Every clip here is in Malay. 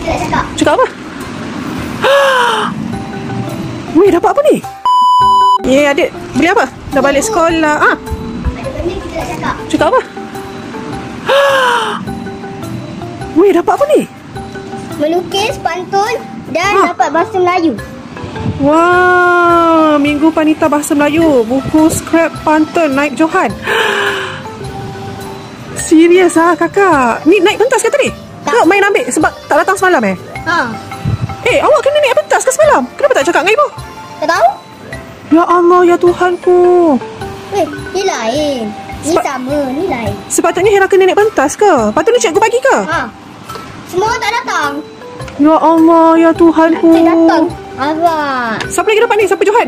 kita nak cakap. Cakap apa? Weh, dapat apa ni? Adik beli apa? Dah balik sekolah. Ada benda kita nak cakap. Cakap apa? Weh, dapat apa ni? Melukis, pantun dan dapat bahasa Melayu. Wah, Minggu Panita Bahasa Melayu. Buku scrap pantun naik Johan. Serius kakak? Ni naik pentas ke tadi? Tak main ambil sebab tak datang semalam awak kena naik pentas ke semalam? Kenapa tak cakap dengan ibu? Tak tahu? Ya Allah, ya Tuhanku. Ni lain. Ni sama, ni lain. Sepatutnya Hera kena naik pentas ke? Patutnya cikgu bagi ke? Semua orang tak datang. Ya Allah, ya Tuhanku. Tak datang. Abang. Siapa lagi dapat ni? Siapa Johan?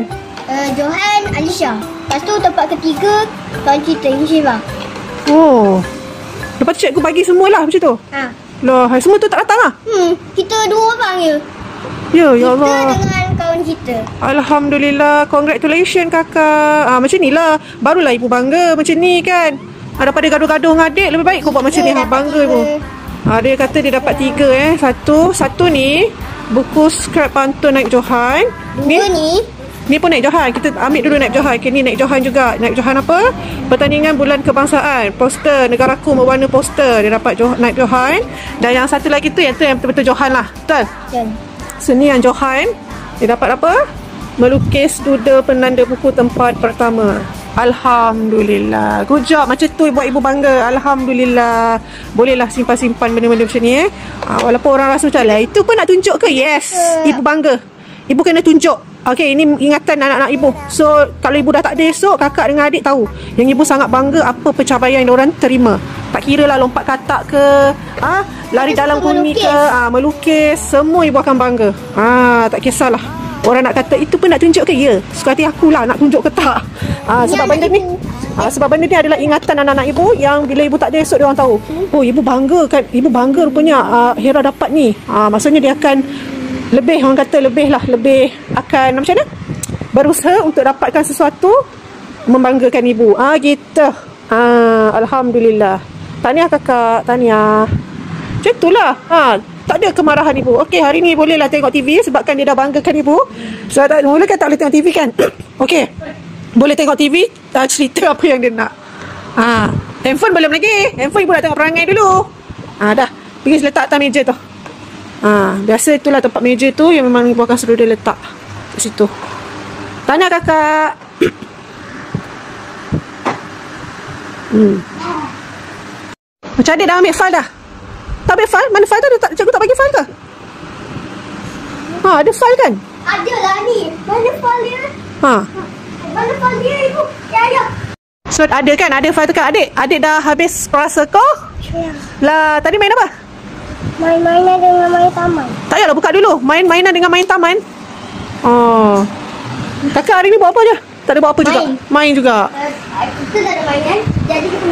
Johan, Alisha. Lepas tu tempat ketiga, kawan kita, Inshiva. Oh. Lepas tu cikgu bagi semualah macam tu? Lah, semua tu tak datang Kita 2 orang je. Ya Allah. Kita dengan kawan kita. Alhamdulillah. Congratulations kakak. Macam ni lah. Barulah ibu bangga macam ni kan. Daripada gaduh-gaduh dengan adik, lebih baik kau buat macam ni. Bangga ibu. Dia kata dia dapat 3 Satu ni buku scrap pantun naik Johan. Ni pun naik Johan. Kita ambil dulu naik Johan. Okay, ni naik Johan juga. Naik Johan apa? Pertandingan Bulan Kebangsaan. Poster Negaraku Mewarna Poster. Dia dapat naik Johan. Dan yang satu lagi tu yang betul-betul Johan lah. Betul? So ni yang Johan. Dia dapat apa? Melukis doodle penanda buku tempat pertama. Alhamdulillah. Good job. Macam tu buat ibu bangga. Alhamdulillah. Bolehlah simpan-simpan benda-benda macam ni walaupun orang rasa macam lah, itu pun nak tunjuk ke? Yes. Ibu bangga. Ibu kena tunjuk. Okay, ini ingatan anak-anak ibu. So, kalau ibu dah tak ada esok, kakak dengan adik tahu yang ibu sangat bangga apa pencapaian yang diorang terima. Tak kira lah lompat katak ke, lari dalam kuning ke, melukis, semua ibu akan bangga. Tak kisahlah. Orang nak kata itu pun nak tunjuk ke? Ya. Suka hati akulah nak tunjuk ke tak. Sebab benda ni sebab benda ni adalah ingatan anak-anak ibu yang bila ibu tak ada esok diorang tahu. Oh, ibu bangga kan. Ibu bangga rupanya Hera dapat ni. Maksudnya dia akan lebih, orang kata lebih akan macam mana? Berusaha untuk dapatkan sesuatu membanggakan ibu. Gitu. Alhamdulillah. Tahniah kakak, tahniah. Macam itulah. Tak ada kemarahan ibu. Okey, hari ni bolehlah tengok TV sebabkan dia dah banggakan ibu. So, mula kan tak boleh tengok TV kan? Okey. Boleh tengok TV, cerita apa yang dia nak. Handphone belum lagi. Handphone ibu nak tengok perangai dulu. Dah. Pergi letak atas meja tu. Biasa itulah tempat meja tu yang memang ibu akan suruh dia letak kat situ. Tanya kakak. Macam adik dah ambil file dah? Tak ambil file? Mana file tu? Cikgu tak bagi file ke? Ada file kan? Ada lah ni. Mana file dia? Mana file dia ibu? Ya. So ada kan? Ada file tu kan adik? Adik dah habis perasa kau? Ya. Lah, tadi main apa? Main-mainan dengan main taman. Tak payahlah buka dulu. Main-mainan dengan main taman. Kakak hari ni buat apa je? Tak ada buat apa juga? Main juga. Kita tak ada mainan, jadi kita